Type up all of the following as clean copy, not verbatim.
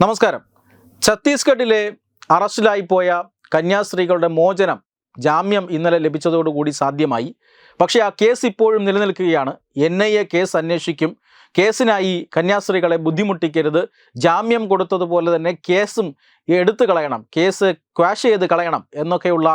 നമസ്കാരം. ഛത്തീസ്ഗഡിലെ അറസ്റ്റിലായി പോയ കന്യാസ്ത്രീകളുടെ മോചനം ജാമ്യം ഇന്നലെ ലഭിച്ചതോടുകൂടി സാധ്യമായി. പക്ഷേ ആ കേസ് ഇപ്പോഴും നിലനിൽക്കുകയാണ്. NIA കേസ് അന്വേഷിക്കും. കേസിനായി കന്യാസ്ത്രീകളെ ബുദ്ധിമുട്ടിക്കരുത്. ജാമ്യം കൊടുത്തതുപോലെ തന്നെ കേസും എടുത്തു കളയണം, കേസ് ക്വാഷ് ചെയ്ത് കളയണം എന്നൊക്കെയുള്ള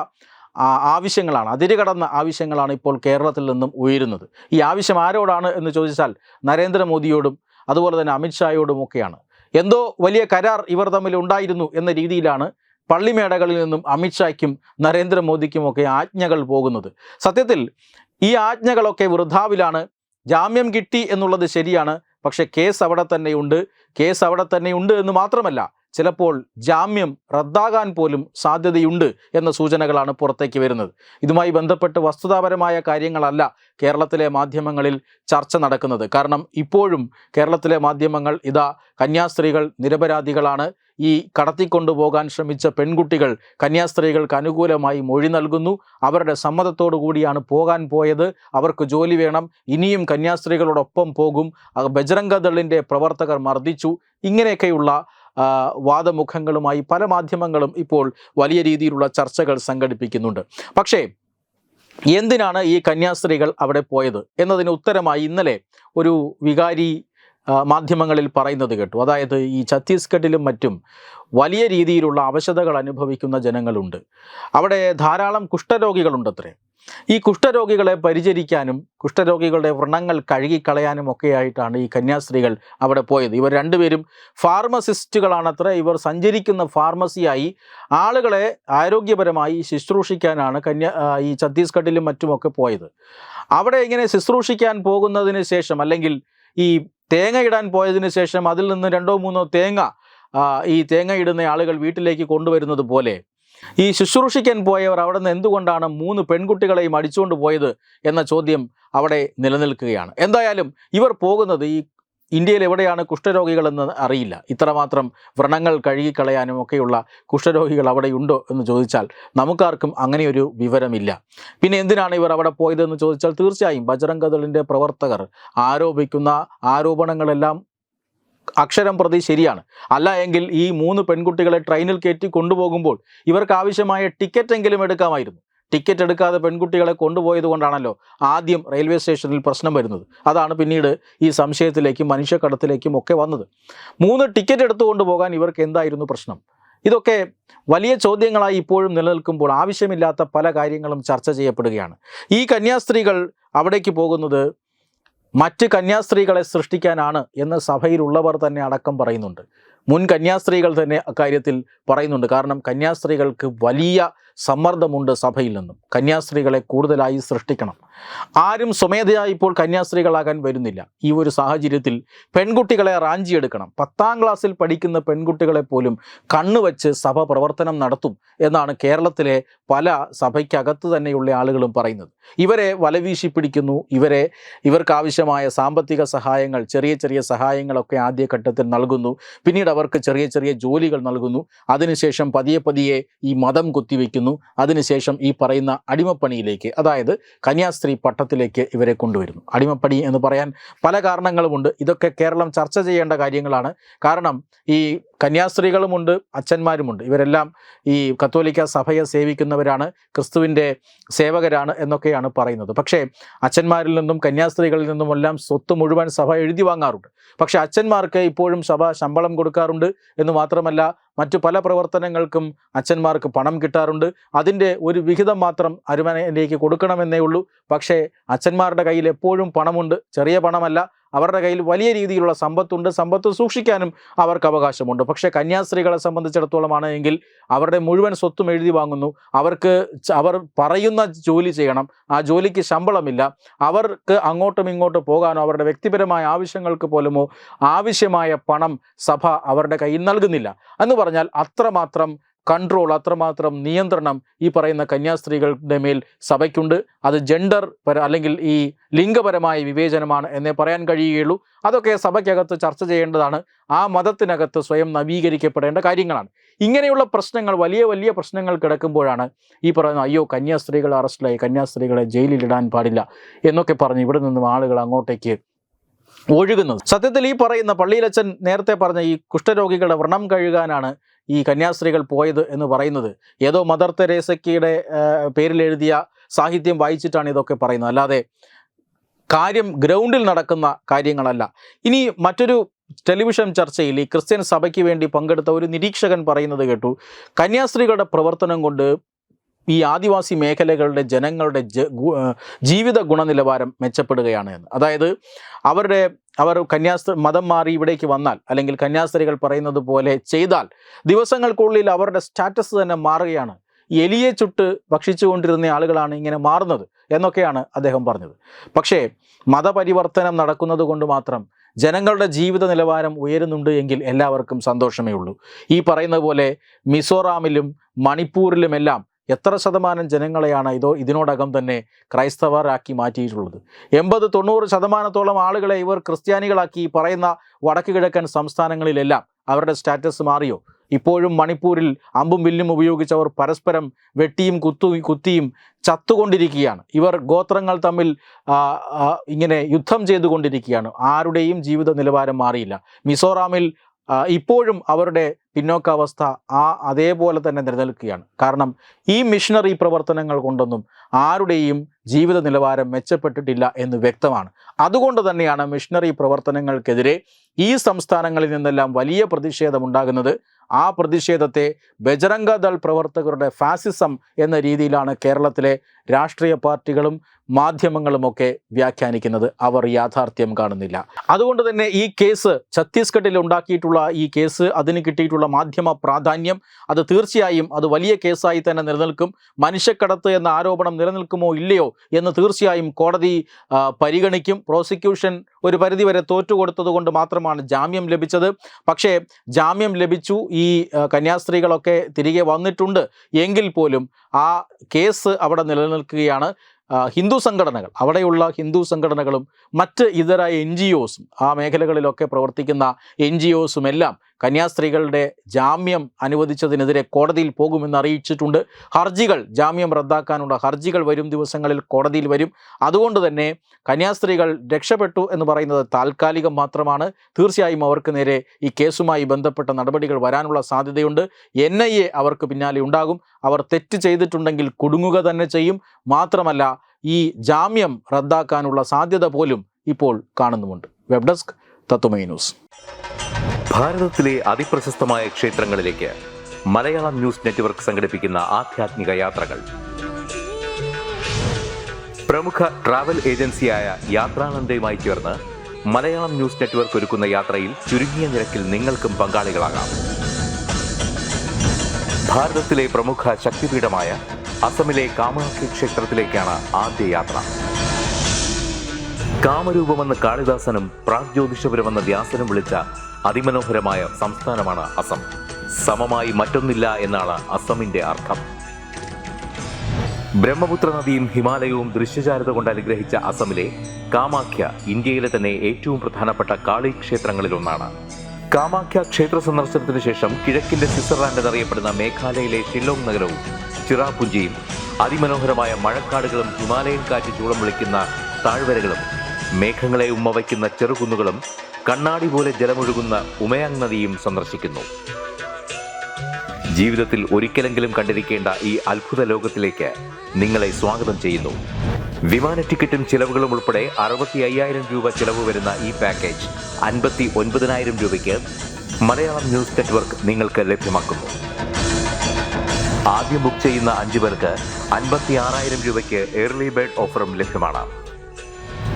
ആവശ്യങ്ങളാണ്, അതിരുകടന്ന ആവശ്യങ്ങളാണ് ഇപ്പോൾ കേരളത്തിൽ നിന്നും ഉയരുന്നത്. ഈ ആവശ്യം ആരോടാണ് എന്ന് ചോദിച്ചാൽ നരേന്ദ്രമോദിയോടും അതുപോലെ തന്നെ അമിത്ഷായോടുമൊക്കെയാണ്. എന്തോ വലിയ കരാർ ഇവർ തമ്മിൽ ഉണ്ടായിരുന്നു എന്ന രീതിയിലാണ് പള്ളിമേടകളിൽ നിന്നും അമിത്ഷായ്ക്കും നരേന്ദ്രമോദിക്കുമൊക്കെ ആജ്ഞകൾ പോകുന്നത്. സത്യത്തിൽ ഈ ആജ്ഞകളൊക്കെ വൃഥാവിലാണ്. ജാമ്യം കിട്ടി എന്നുള്ളത് ശരിയാണ്, പക്ഷേ കേസ് അവിടെ തന്നെയുണ്ട് എന്ന് മാത്രമല്ല, ചിലപ്പോൾ ജാമ്യം റദ്ദാകാൻ പോലും സാധ്യതയുണ്ട് എന്ന സൂചനകളാണ് പുറത്തേക്ക് വരുന്നത്. ഇതുമായി ബന്ധപ്പെട്ട് വസ്തുതാപരമായ കാര്യങ്ങളല്ല കേരളത്തിലെ മാധ്യമങ്ങളിൽ ചർച്ച നടക്കുന്നത്. കാരണം ഇപ്പോഴും കേരളത്തിലെ മാധ്യമങ്ങൾ കന്യാസ്ത്രീകൾ നിരപരാധികളാണ്, ഈ കടത്തിക്കൊണ്ടുപോകാൻ ശ്രമിച്ച പെൺകുട്ടികൾ കന്യാസ്ത്രീകൾക്ക് അനുകൂലമായി മൊഴി നൽകുന്നു, അവരുടെ സമ്മതത്തോടു കൂടിയാണ് പോയത്, അവർക്ക് ജോലി വേണം, ഇനിയും കന്യാസ്ത്രീകളോടൊപ്പം പോകും, ബജ്രംഗദളിൻ്റെ പ്രവർത്തകർ മർദ്ദിച്ചു, ഇങ്ങനെയൊക്കെയുള്ള വാദമുഖങ്ങളുമായി പല മാധ്യമങ്ങളും ഇപ്പോൾ വലിയ രീതിയിലുള്ള ചർച്ചകൾ സംഘടിപ്പിക്കുന്നുണ്ട്. പക്ഷേ എന്തിനാണ് ഈ കന്യാസ്ത്രീകൾ അവിടെ പോയത് എന്നതിന് ഉത്തരമായി ഇന്നലെ ഒരു വികാരി മാധ്യമങ്ങളിൽ പറയുന്നത് കേട്ടു. അതായത് ഈ ഛത്തീസ്ഗഡിലും മറ്റും വലിയ രീതിയിലുള്ള അവശതകൾ അനുഭവിക്കുന്ന ജനങ്ങളുണ്ട്. അവിടെ ധാരാളം കുഷ്ഠരോഗികളുണ്ടത്രേ. ഈ കുഷ്ഠരോഗികളെ പരിചരിക്കാനും കുഷ്ഠരോഗികളുടെ വ്രണങ്ങൾ കഴുകിക്കളയാനും ഒക്കെ ആയിട്ടാണ് ഈ കന്യാസ്ത്രീകൾ അവിടെ പോയത്. ഇവർ രണ്ടുപേരും ഫാർമസിസ്റ്റുകളാണത്രേ. ഇവർ സഞ്ചരിക്കുന്ന ഫാർമസിയായി ആളുകളെ ആരോഗ്യപരമായി ശുശ്രൂഷിക്കാനാണ് ഈ ഛത്തീസ്ഗഡിലും മറ്റുമൊക്കെ പോയത്. അവിടെ ഇങ്ങനെ ശുശ്രൂഷിക്കാൻ പോകുന്നതിന് ശേഷം, അല്ലെങ്കിൽ ഈ തേങ്ങ ഇടാൻ പോയതിന് ശേഷം അതിൽ നിന്ന് 2-3 തേങ്ങ ഈ തേങ്ങ ഇടുന്ന ആളുകൾ വീട്ടിലേക്ക് കൊണ്ടുവരുന്നത് പോലെ ഈ ശുശ്രൂഷിക്കാൻ പോയവർ അവിടെ നിന്ന് എന്തുകൊണ്ടാണ് 3 പെൺകുട്ടികളെയും അടിച്ചുകൊണ്ട് പോയത് എന്ന ചോദ്യം അവിടെ നിലനിൽക്കുകയാണ്. എന്തായാലും ഇവർ പോകുന്നത് ഈ ഇന്ത്യയിൽ എവിടെയാണ് കുഷ്ഠരോഗികളെന്ന് അറിയില്ല. ഇത്രമാത്രം വ്രണങ്ങൾ കഴുകിക്കളയാനും ഒക്കെയുള്ള കുഷ്ഠരോഗികൾ അവിടെ ഉണ്ടോ എന്ന് ചോദിച്ചാൽ നമുക്കാർക്കും അങ്ങനെയൊരു വിവരമില്ല. പിന്നെ എന്തിനാണ് ഇവർ അവിടെ പോയതെന്ന് ചോദിച്ചാൽ തീർച്ചയായും ബജ്രംഗദളിൻ്റെ പ്രവർത്തകർ ആരോപിക്കുന്ന ആരോപണങ്ങളെല്ലാം അക്ഷരം പ്രതി ശരിയാണ്. അല്ല എങ്കിൽ ഈ 3 പെൺകുട്ടികളെ ട്രെയിനിൽ കയറ്റി കൊണ്ടുപോകുമ്പോൾ ഇവർക്ക് ആവശ്യമായ ടിക്കറ്റെങ്കിലും എടുക്കാമായിരുന്നു. ടിക്കറ്റ് എടുക്കാതെ പെൺകുട്ടികളെ കൊണ്ടുപോയത് കൊണ്ടാണല്ലോ ആദ്യം റെയിൽവേ സ്റ്റേഷനിൽ പ്രശ്നം വരുന്നത്. അതാണ് പിന്നീട് ഈ സംശയത്തിലേക്കും മനുഷ്യക്കടത്തിലേക്കും ഒക്കെ വന്നത്. 3 ടിക്കറ്റ് എടുത്തുകൊണ്ട് പോകാൻ ഇവർക്ക് എന്തായിരുന്നു പ്രശ്നം? ഇതൊക്കെ വലിയ ചോദ്യങ്ങളായി ഇപ്പോഴും നിലനിൽക്കുമ്പോൾ ആവശ്യമില്ലാത്ത പല കാര്യങ്ങളും ചർച്ച ചെയ്യപ്പെടുകയാണ്. ഈ കന്യാസ്ത്രീകൾ അവിടേക്ക് പോകുന്നത് മറ്റ് കന്യാസ്ത്രീകളെ സൃഷ്ടിക്കാനാണ് എന്ന് സഭയിലുള്ളവർ തന്നെ അടക്കം പറയുന്നുണ്ട്. മുൻ കന്യാസ്ത്രീകൾ തന്നെ അക്കാര്യത്തിൽ പറയുന്നുണ്ട്. കാരണം കന്യാസ്ത്രീകൾക്ക് വലിയ സമ്മർദ്ദമുണ്ട് സഭയിൽ നിന്നും. കന്യാസ്ത്രീകളെ കൂടുതലായി സൃഷ്ടിക്കണം. ആരും സ്വമേധയായി ഇപ്പോൾ കന്യാസ്ത്രീകളാകാൻ വരുന്നില്ല. ഈ ഒരു സാഹചര്യത്തിൽ പെൺകുട്ടികളെ റാഞ്ചിയെടുക്കണം. 10ാം ക്ലാസ്സിൽ പഠിക്കുന്ന പെൺകുട്ടികളെ പോലും കണ്ണുവച്ച് സഭ പ്രവർത്തനം നടത്തും എന്നാണ് കേരളത്തിലെ പല സഭയ്ക്കകത്ത് തന്നെയുള്ള ആളുകളും പറയുന്നത്. ഇവരെ വലവീശി പിടിക്കുന്നു, ഇവർക്കാവശ്യമായ സാമ്പത്തിക സഹായങ്ങൾ, ചെറിയ സഹായങ്ങളൊക്കെ ആദ്യഘട്ടത്തിൽ നൽകുന്നു, പിന്നീട് അവർക്ക് ചെറിയ ജോലികൾ നൽകുന്നു, അതിനുശേഷം പതിയെ ഈ മതം കുത്തിവെക്കുന്നു, അതിനുശേഷം ഈ പറയുന്ന അടിമപ്പണിയിലേക്ക്, അതായത് കന്യാസ്ത്രീ പട്ടത്തിലേക്ക് ഇവരെ കൊണ്ടുവരുന്നു. അടിമപ്പണി എന്ന് പറയാൻ പല കാരണങ്ങളുമുണ്ട്. ഇതൊക്കെ കേരളം ചർച്ച ചെയ്യേണ്ട കാര്യങ്ങളാണ്. കാരണം ഈ കന്യാസ്ത്രീകളുമുണ്ട്, അച്ഛന്മാരുമുണ്ട്. ഇവരെല്ലാം ഈ കത്തോലിക്ക സഭയെ സേവിക്കുന്നവരാണ്, ക്രിസ്തുവിൻ്റെ സേവകരാണ് എന്നൊക്കെയാണ് പറയുന്നത്. പക്ഷേ അച്ഛന്മാരിൽ നിന്നും കന്യാസ്ത്രീകളിൽ നിന്നുമെല്ലാം സ്വത്ത് മുഴുവൻ സഭ എഴുതി വാങ്ങാറുണ്ട്. പക്ഷേ അച്ഛന്മാർക്ക് ഇപ്പോഴും സഭ ശമ്പളം കൊടുക്കാറുണ്ട് എന്ന് മാത്രമല്ല, മറ്റു പല പ്രവർത്തനങ്ങൾക്കും അച്ഛന്മാർക്ക് പണം കിട്ടാറുണ്ട്. അതിൻ്റെ ഒരു വിഹിതം മാത്രം അരുമനയിലേക്ക് കൊടുക്കണമെന്നേ ഉള്ളൂ. പക്ഷേ അച്ഛന്മാരുടെ കയ്യിൽ എപ്പോഴും പണമുണ്ട്, ചെറിയ പണമല്ല. അവരുടെ കയ്യിൽ വലിയ രീതിയിലുള്ള സമ്പത്തുണ്ട്, സമ്പത്ത് സൂക്ഷിക്കാനും അവർക്ക് അവകാശമുണ്ട്. പക്ഷേ കന്യാസ്ത്രീകളെ സംബന്ധിച്ചിടത്തോളം ആണെങ്കിൽ അവരുടെ മുഴുവൻ സ്വത്തും എഴുതി വാങ്ങുന്നു. അവർ പറയുന്ന ജോലി ചെയ്യണം, ആ ജോലിക്ക് ശമ്പളമില്ല. അവർക്ക് അങ്ങോട്ടും ഇങ്ങോട്ടും പോകാനോ അവരുടെ വ്യക്തിപരമായ ആവശ്യങ്ങൾക്ക് പോലുമോ ആവശ്യമായ പണം സഭ അവരുടെ കയ്യിൽ നൽകുന്നില്ല. എന്ന് പറഞ്ഞാൽ അത്രമാത്രം കൺട്രോൾ, അത്രമാത്രം നിയന്ത്രണം ഈ പറയുന്ന കന്യാസ്ത്രീകളുടെ മേൽ സഭയ്ക്കുണ്ട്. അത് അല്ലെങ്കിൽ ഈ ലിംഗപരമായ വിവേചനമാണ് എന്നേ പറയാൻ കഴിയുകയുള്ളൂ. അതൊക്കെ സഭയ്ക്കകത്ത് ചർച്ച ചെയ്യേണ്ടതാണ്. ആ മതത്തിനകത്ത് സ്വയം നവീകരിക്കപ്പെടേണ്ട കാര്യങ്ങളാണ്. ഇങ്ങനെയുള്ള പ്രശ്നങ്ങൾ, വലിയ പ്രശ്നങ്ങൾ കിടക്കുമ്പോഴാണ് ഈ പറയുന്ന അയ്യോ കന്യാസ്ത്രീകൾ അറസ്റ്റിലായി, കന്യാസ്ത്രീകളെ ജയിലിലിടാൻ പാടില്ല എന്നൊക്കെ പറഞ്ഞ് ഇവിടെ നിന്നും ആളുകൾ അങ്ങോട്ടേക്ക് ഒഴുകുന്നത്. സത്യത്തിൽ ഈ പറയുന്ന പള്ളിയിലച്ചൻ നേരത്തെ പറഞ്ഞ ഈ കുഷ്ഠരോഗികളുടെ വ്രണം കഴുകാനാണ് ഈ കന്യാസ്ത്രീകൾ പോയത് എന്ന് പറയുന്നത് ഏതോ മദർ തെരേസയ്ക്കയുടെ പേരിൽ എഴുതിയ സാഹിത്യം വായിച്ചിട്ടാണ് ഇതൊക്കെ പറയുന്നത്, അല്ലാതെ കാര്യം ഗ്രൗണ്ടിൽ നടക്കുന്ന കാര്യങ്ങളല്ല. ഇനി മറ്റൊരു ടെലിവിഷൻ ചർച്ചയിൽ ഈ ക്രിസ്ത്യൻ സഭയ്ക്ക് വേണ്ടി പങ്കെടുത്ത ഒരു നിരീക്ഷകൻ പറയുന്നത് കേട്ടു, കന്യാസ്ത്രീകളുടെ പ്രവർത്തനം കൊണ്ട് ഈ ആദിവാസി മേഖലകളുടെ ജനങ്ങളുടെ ജീവിത ഗുണനിലവാരം മെച്ചപ്പെടുകയാണ് എന്ന്. അതായത് അവർ മതം മാറി ഇവിടേക്ക് വന്നാൽ, അല്ലെങ്കിൽ കന്യാസ്ത്രീകൾ പറയുന്നത് പോലെ ചെയ്താൽ ദിവസങ്ങൾക്കുള്ളിൽ അവരുടെ സ്റ്റാറ്റസ് തന്നെ മാറുകയാണ്. എലിയെ ചുട്ട് ഭക്ഷിച്ചുകൊണ്ടിരുന്ന ആളുകളാണ് ഇങ്ങനെ മാറുന്നത് എന്നൊക്കെയാണ് അദ്ദേഹം പറഞ്ഞത്. പക്ഷേ മതപരിവർത്തനം നടക്കുന്നത് കൊണ്ട് മാത്രം ജനങ്ങളുടെ ജീവിത നിലവാരം ഉയരുന്നുണ്ട് എങ്കിൽ എല്ലാവർക്കും സന്തോഷമേ ഉള്ളൂ. ഈ പറയുന്ന പോലെ മിസോറാമിലും മണിപ്പൂരിലുമെല്ലാം എത്ര ശതമാനം ജനങ്ങളെയാണ് ഇതിനോടകം തന്നെ ക്രൈസ്തവരാക്കി മാറ്റിയിട്ടുള്ളത്? 80-90% ആളുകളെ ഇവർ ക്രിസ്ത്യാനികളാക്കി. പറയുന്ന വടക്ക് കിഴക്കൻ സംസ്ഥാനങ്ങളിലെല്ലാം അവരുടെ സ്റ്റാറ്റസ് മാറിയോ? ഇപ്പോഴും മണിപ്പൂരിൽ അമ്പും വില്ലും ഉപയോഗിച്ച് അവർ പരസ്പരം വെട്ടിയും കുത്തിയും ചത്തുകൊണ്ടിരിക്കുകയാണ്. ഇവർ ഗോത്രങ്ങൾ തമ്മിൽ ഇങ്ങനെ യുദ്ധം ചെയ്തുകൊണ്ടിരിക്കുകയാണ്. ആരുടെയും ജീവിത നിലവാരം മാറിയില്ല. മിസോറാമിൽ ഇപ്പോഴും അവരുടെ പിന്നോക്കാവസ്ഥ അതേപോലെ തന്നെ നിലനിൽക്കുകയാണ്. കാരണം ഈ മിഷണറി പ്രവർത്തനങ്ങൾ കൊണ്ടൊന്നും ആരുടെയും ജീവിത നിലവാരം മെച്ചപ്പെട്ടിട്ടില്ല എന്ന് വ്യക്തമാണ്. അതുകൊണ്ട് തന്നെയാണ് മിഷണറി പ്രവർത്തനങ്ങൾക്കെതിരെ ഈ സംസ്ഥാനങ്ങളിൽ നിന്നെല്ലാം വലിയ പ്രതിഷേധമുണ്ടാകുന്നത്. ആ പ്രതിഷേധത്തെ ബജറംഗ ദൾ പ്രവർത്തകരുടെ ഫാസിസം എന്ന രീതിയിലാണ് കേരളത്തിലെ രാഷ്ട്രീയ പാർട്ടികളും മാധ്യമങ്ങളുമൊക്കെ വ്യാഖ്യാനിക്കുന്നത്. അവർ യാഥാർത്ഥ്യം കാണുന്നില്ല. അതുകൊണ്ട് തന്നെ ഈ കേസ്, ഛത്തീസ്ഗഡിൽ ഉണ്ടാക്കിയിട്ടുള്ള ഈ കേസ്, അതിന് കിട്ടിയിട്ടുള്ള മാധ്യമ പ്രാധാന്യം, അത് തീർച്ചയായും അത് വലിയ കേസായി തന്നെ നിലനിൽക്കും. മനുഷ്യക്കടത്ത് എന്ന ആരോപണം നിലനിൽക്കുമോ ഇല്ലയോ എന്ന് തീർച്ചയായും കോടതി പരിഗണിക്കും. പ്രോസിക്യൂഷൻ ഒരു പരിധിവരെ തോറ്റുകൊടുത്തത് കൊണ്ട് മാത്രമാണ് ജാമ്യം ലഭിച്ചത്. പക്ഷേ ജാമ്യം ലഭിച്ചു, ഈ കന്യാസ്ത്രീകളൊക്കെ തിരികെ വന്നിട്ടുണ്ട് എങ്കിൽ പോലും ആ കേസ് അവിടെ നിലനിൽക്കുകയാണ്. ഹിന്ദു സംഘടനകൾ, അവിടെയുള്ള ഹിന്ദു സംഘടനകളും മറ്റ് ഇതര NGOസും, ആ മേഖലകളിലൊക്കെ പ്രവർത്തിക്കുന്ന NGOസും എല്ലാം കന്യാസ്ത്രീകളുടെ ജാമ്യം അനുവദിച്ചതിനെതിരെ കോടതിയിൽ പോകുമെന്ന് അറിയിച്ചിട്ടുണ്ട്. ജാമ്യം റദ്ദാക്കാനുള്ള ഹർജികൾ വരും ദിവസങ്ങളിൽ കോടതിയിൽ വരും. അതുകൊണ്ട് തന്നെ കന്യാസ്ത്രീകൾ രക്ഷപ്പെട്ടു എന്ന് പറയുന്നത് താൽക്കാലികം മാത്രമാണ്. തീർച്ചയായും അവർക്ക് നേരെ ഈ കേസുമായി ബന്ധപ്പെട്ട നടപടികൾ വരാനുള്ള സാധ്യതയുണ്ട്. NIA അവർക്ക് പിന്നാലെ ഉണ്ടാകും. അവർ തെറ്റ് ചെയ്തിട്ടുണ്ടെങ്കിൽ കുടുങ്ങുക തന്നെ ചെയ്യും. മാത്രമല്ല ഈ ജാമ്യം റദ്ദാക്കാനുള്ള സാധ്യത പോലും ഇപ്പോൾ കാണുന്നുമുണ്ട്. വെബ് ഡെസ്ക് തത്വമൈ ന്യൂസ്. ഭാരതത്തിലെ അതിപ്രശസ്തമായ ക്ഷേത്രങ്ങളിലേക്ക് മലയാളം ന്യൂസ് നെറ്റ്വർക്ക് സംഘടിപ്പിക്കുന്ന ആധ്യാത്മിക യാത്രകൾ. പ്രമുഖ ട്രാവൽ ഏജൻസിയായ യാത്രാനന്ദയുമായി ചേർന്ന് മലയാളം ന്യൂസ് നെറ്റ്വർക്ക് ഒരുക്കുന്ന യാത്രയിൽ ചുരുങ്ങിയ നിരക്കിൽ നിങ്ങൾക്കും പങ്കാളികളാകാം. ഭാരതത്തിലെ പ്രമുഖ ശക്തിപീഠമായ അസമിലെ കാമാഖ്യ ക്ഷേത്രത്തിലേക്കാണ് ആദ്യ യാത്ര. കാമരൂപമെന്ന കാളിദാസനും പ്രാഗ്ജ്യോതിഷപുരമെന്ന വ്യാസനും വിളിച്ച അതിമനോഹരമായ സംസ്ഥാനമാണ് അസം. സമമായി മറ്റൊന്നില്ല എന്നാണ് അസമിന്റെ അർത്ഥം. ബ്രഹ്മപുത്ര നദിയും ഹിമാലയവും ദൃശ്യചാരുത കൊണ്ട് അനുഗ്രഹിച്ച അസമിലെ കാമാഖ്യ ഇന്ത്യയിലെ തന്നെ ഏറ്റവും പ്രധാനപ്പെട്ട കാളി ക്ഷേത്രങ്ങളിലൊന്നാണ്. കാമാഖ്യ ക്ഷേത്ര സന്ദർശനത്തിന് ശേഷം കിഴക്കിന്റെ സ്വിറ്റ്സർലാൻഡ് എന്നറിയപ്പെടുന്ന മേഘാലയയിലെ ഷില്ലോങ് നഗരവും ചിറാപുഞ്ചിയും അതിമനോഹരമായ മഴക്കാടുകളും ഹിമാലയൻ കാറ്റ് ചൂളം വിളിക്കുന്ന താഴ്വരകളും മേഘങ്ങളെ ഉമ്മവയ്ക്കുന്ന ചെറുകുന്നുകളും കണ്ണാടി പോലെ ജലമൊഴുകുന്ന ഉമയാങ് നദിയും സന്ദർശിക്കുന്നു. ജീവിതത്തിൽ ഒരിക്കലെങ്കിലും കണ്ടിരിക്കേണ്ട ഈ അത്ഭുത ലോകത്തിലേക്ക് നിങ്ങളെ സ്വാഗതം ചെയ്യുന്നു. വിമാന ടിക്കറ്റും ചിലവുകളും ഉൾപ്പെടെ 65,000 രൂപ ചിലവ് വരുന്ന ഈ പാക്കേജ് 59,000 രൂപയ്ക്ക് മലയാളം ന്യൂസ് നെറ്റ്വർക്ക് നിങ്ങൾക്ക് ലഭ്യമാക്കുന്നു. ആദ്യം ബുക്ക് ചെയ്യുന്ന 5 പേർക്ക് 56,000 രൂപയ്ക്ക് ഏർലി ബേർഡ് ഓഫറും ലഭ്യമാണ്.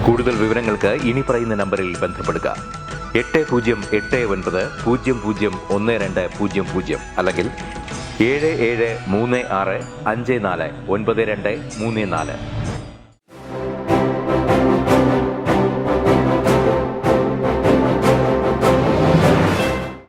കൂടുതൽ വിവരങ്ങൾക്ക് ഇനി പറയുന്ന നമ്പറിൽ ബന്ധപ്പെടുക. 8089001200 അല്ലെങ്കിൽ 7736549234.